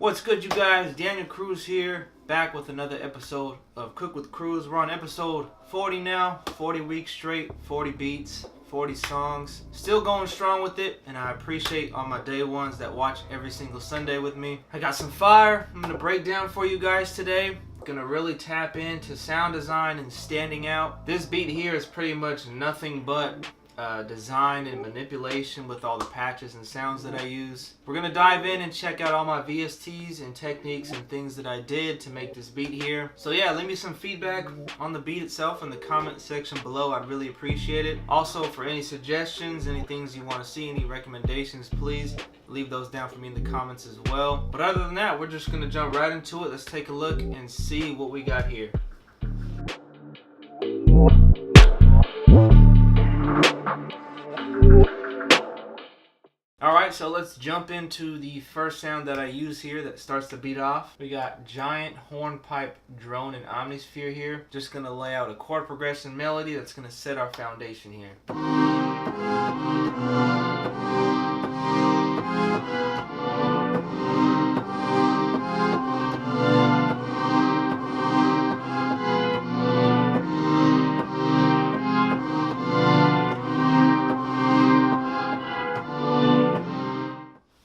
What's good, you guys? Daniel Cruz here, back with another episode of Cook with Cruz. We're on episode 40 now, 40 weeks straight, 40 beats, 40 songs. Still going strong with it, and I appreciate all my day ones that watch every single Sunday with me. I got some fire I'm going to break down for you guys today. Gonna really tap into sound design and standing out. This beat here is pretty much nothing but design and manipulation with all the patches and sounds that I use. We're gonna dive in and check out all my VSTs and techniques and things that I did to make this beat here. So yeah, leave me some feedback on the beat itself in the comment section below. I'd really appreciate it. Also, for any suggestions, any things you want to see, any recommendations, please leave those down for me in the comments as well. But other than that, we're just gonna jump right into it. Let's take a look and see what we got here. Alright, so let's jump into the first sound that I use here that starts the beat off. We got giant hornpipe drone and omnisphere here. Just gonna lay out a chord progression melody that's gonna set our foundation here.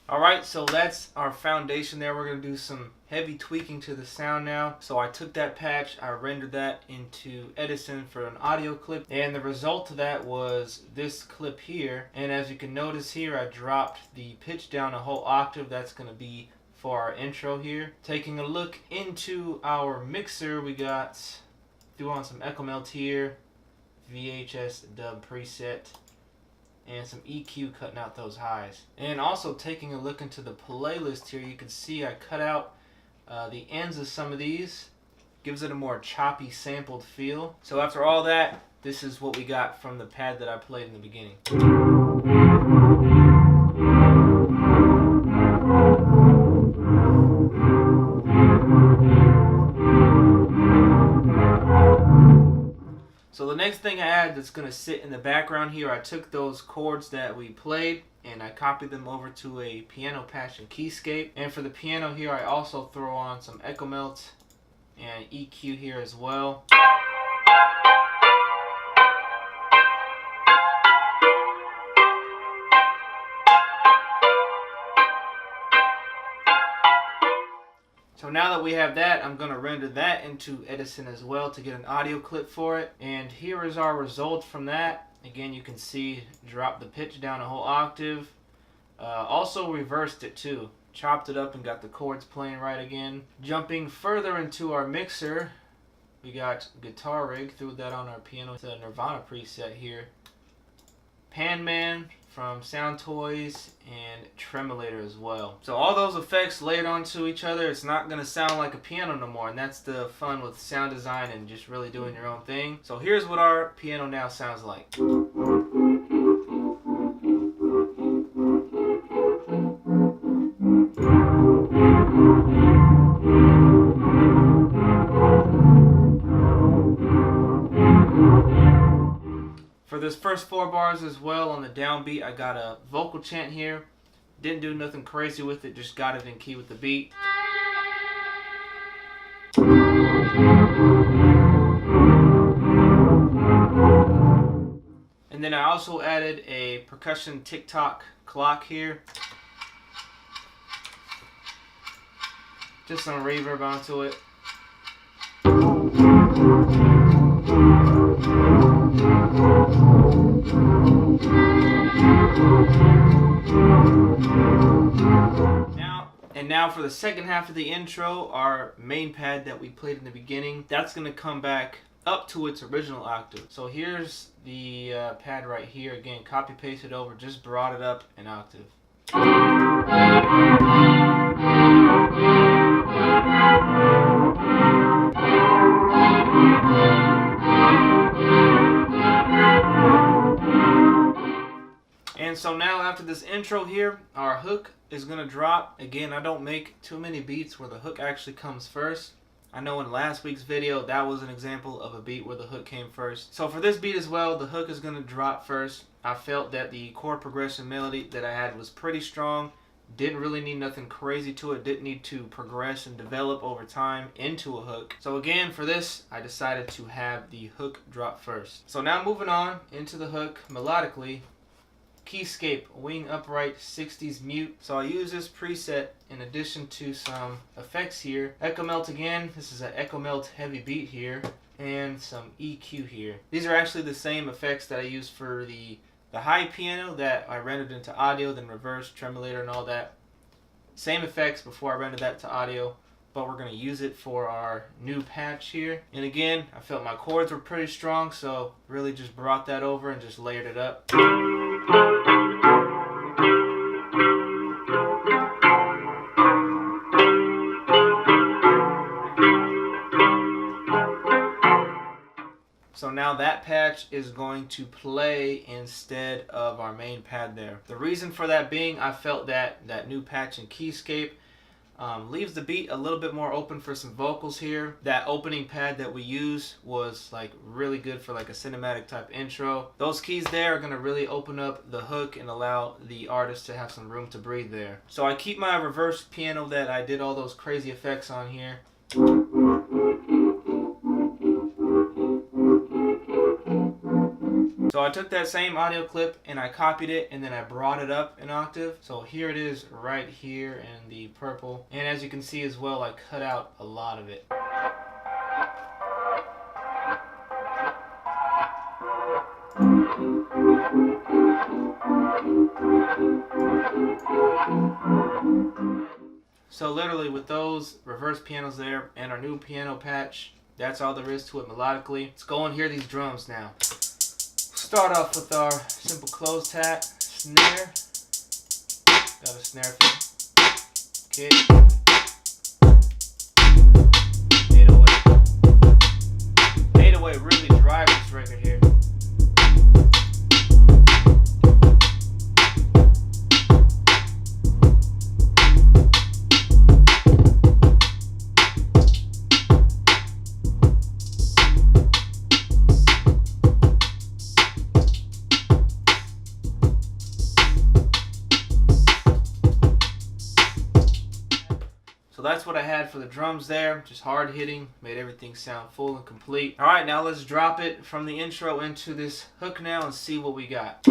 Alright, so that's our foundation there. We're going to do some heavy tweaking to the sound now. So I took that patch, I rendered that into Edison for an audio clip, and the result of that was this clip here. And as you can notice here, I dropped the pitch down a whole octave. That's going to be for our intro here. Taking a look into our mixer, we got threw on some Echo Melt here, VHS dub preset, and some EQ cutting out those highs. And also taking a look into the playlist here, you can see I cut out the ends of some of these. Gives it a more choppy sampled feel. So after all that, this is what we got from the pad that I played in the beginning. So the next thing I added that's going to sit in the background here, I took those chords that we played and I copied them over to a piano patch and keyscape. And for the piano here, I also throw on some Echo Melt and EQ here as well. So now that we have that, I'm going to render that into Edison as well to get an audio clip for it. And here is our result from that. Again, you can see drop the pitch down a whole octave. Also reversed it too. Chopped it up and got the chords playing right again. Jumping further into our mixer, we got guitar rig. Threw that on our piano. It's a Nirvana preset here. Pan Man from Sound Toys and Tremolator as well. So all those effects layered onto each other, it's not going to sound like a piano no more, and that's the fun with sound design and just really doing your own thing. So here's what our piano now sounds like. For this first 4 bars as well, on the downbeat, I got a vocal chant here. Didn't do nothing crazy with it, just got it in key with the beat. And then I also added a percussion tick-tock clock here. Just some reverb onto it. Now for the second half of the intro, our main pad that we played in the beginning, that's going to come back up to its original octave. So here's the pad right here. Again, copy paste it over, just brought it up an octave. And so now after this intro here, our hook is going to drop. Again, I don't make too many beats where the hook actually comes first. I know in last week's video, that was an example of a beat where the hook came first. So for this beat as well, the hook is going to drop first. I felt that the chord progression melody that I had was pretty strong, Didn't really need nothing crazy to it. Didn't need to progress and develop over time into a hook. So again, for this, I decided to have the hook drop first. So now moving on into the hook melodically. Keyscape wing upright 60s mute. So I use this preset in addition to some effects here. Echo melt again. This is an echo melt heavy beat here, and some EQ here. These are actually the same effects that I used for the high piano that I rendered into audio, then reverse, tremulator, and all that. Same effects before I rendered that to audio, but we're going to use it for our new patch here. And again, I felt my chords were pretty strong, so really just brought that over and just layered it up. So now that patch is going to play instead of our main pad there. The reason for that being, I felt that that new patch in Keyscape leaves the beat a little bit more open for some vocals here. That opening pad that we use was like really good for like a cinematic type intro. Those keys there are going to really open up the hook and allow the artist to have some room to breathe there. So I keep my reverse piano that I did all those crazy effects on here. So I took that same audio clip and I copied it and then I brought it up an octave. So here it is right here in the purple. And as you can see as well, I cut out a lot of it. So literally with those reverse pianos there and our new piano patch, that's all there is to it melodically. Let's go and hear these drums now. Start off with our simple closed hat snare. Got a snare fill. Kick. 808. 808 really drives this record here. So that's what I had for the drums there. Just hard hitting, made everything sound full and complete. All right, now let's drop it from the intro into this hook now and see what we got.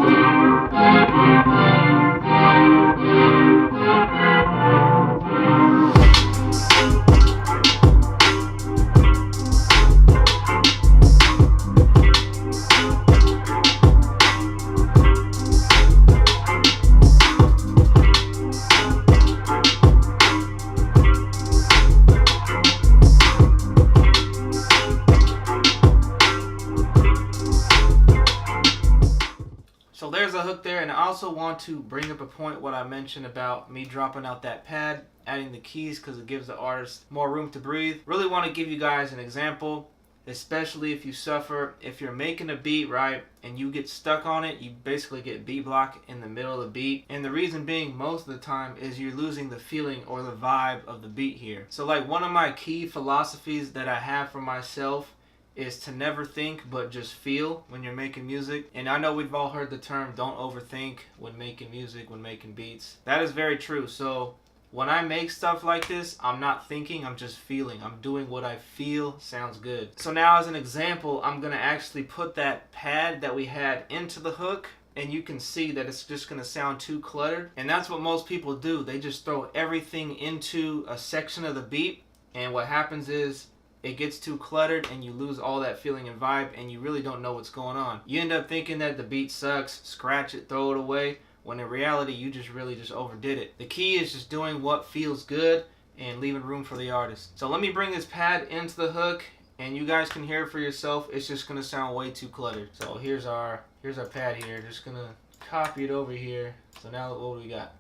So there's a hook there, and I also want to bring up a point what I mentioned about me dropping out that pad, adding the keys because it gives the artist more room to breathe. Really want to give you guys an example, especially if you suffer, if you're making a beat, right, and you get stuck on it, you basically get beat block in the middle of the beat. And the reason being most of the time is you're losing the feeling or the vibe of the beat here. So like one of my key philosophies that I have for myself is to never think but just feel when you're making music. And I know we've all heard the term don't overthink when making music, when making beats. That is very true. So when I make stuff like this, I'm not thinking, I'm just feeling. I'm doing what I feel sounds good. So now as an example, I'm gonna actually put that pad that we had into the hook, and you can see that it's just gonna sound too cluttered. And that's what most people do. They just throw everything into a section of the beat, and what happens is it gets too cluttered and you lose all that feeling and vibe and you really don't know what's going on. You end up thinking that the beat sucks, scratch it, throw it away, when in reality you just really overdid it. The key is just doing what feels good and leaving room for the artist. So let me bring this pad into the hook and you guys can hear it for yourself. It's just gonna sound way too cluttered. So here's our pad here. Just gonna copy it over here. So now what do we got?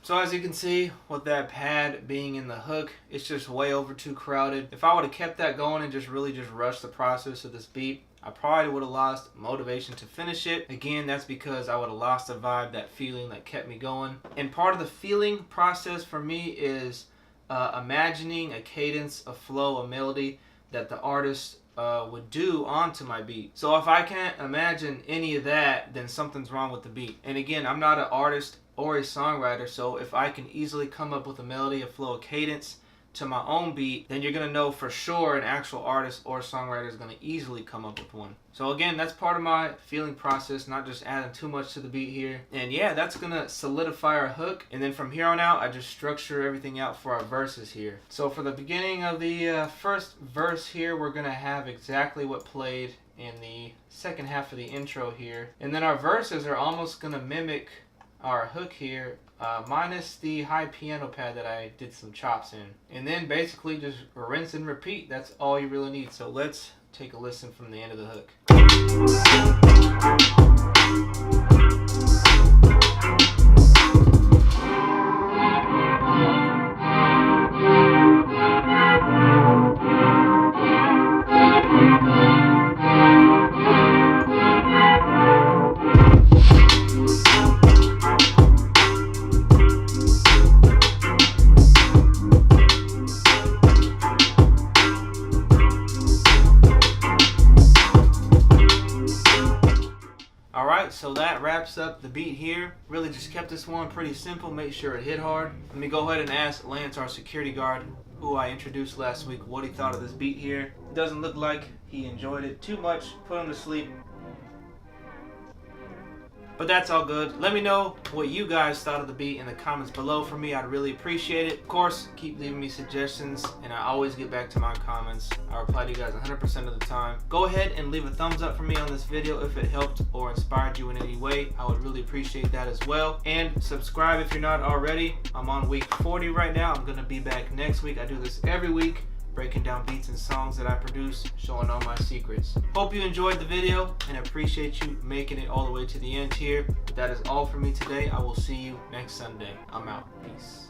So as you you can see, with that pad being in the hook, it's just way over too crowded. If I would have kept that going and just rushed the process of this beat, I probably would have lost motivation to finish it. Again, that's because I would have lost the vibe, that feeling that kept me going. And part of the feeling process for me is imagining a cadence, a flow, a melody that the artist would do onto my beat. So if I can't imagine any of that, then something's wrong with the beat. And again, I'm not an artist or a songwriter, so if I can easily come up with a melody, a flow, a cadence to my own beat, then you're gonna know for sure an actual artist or songwriter is gonna easily come up with one. So again, that's part of my feeling process, not just adding too much to the beat here. And yeah, that's gonna solidify our hook. And then from here on out, I just structure everything out for our verses here. So for the beginning of the first verse here, we're gonna have exactly what played in the second half of the intro here. And then our verses are almost gonna mimic our hook here, minus the high piano pad that I did some chops in. And then basically just rinse and repeat. That's all you really need. So let's take a listen from the end of the hook. So that wraps up the beat here. Really just kept this one pretty simple, make sure it hit hard. Let me go ahead and ask Lance, our security guard, who I introduced last week, what he thought of this beat here. It doesn't look like he enjoyed it too much. Put him to sleep. But that's all good. Let me know what you guys thought of the beat in the comments below. For me, I'd really appreciate it. Of course, keep leaving me suggestions, and I always get back to my comments. I reply to you guys 100% of the time. Go ahead and leave a thumbs up for me on this video if it helped or inspired you in any way. I would really appreciate that as well. And subscribe if you're not already. I'm on week 40 right now. I'm gonna be back next week. I do this every week, breaking down beats and songs that I produce, showing all my secrets. Hope you enjoyed the video and appreciate you making it all the way to the end here. That is all for me today. I will see you next Sunday. I'm out. Peace.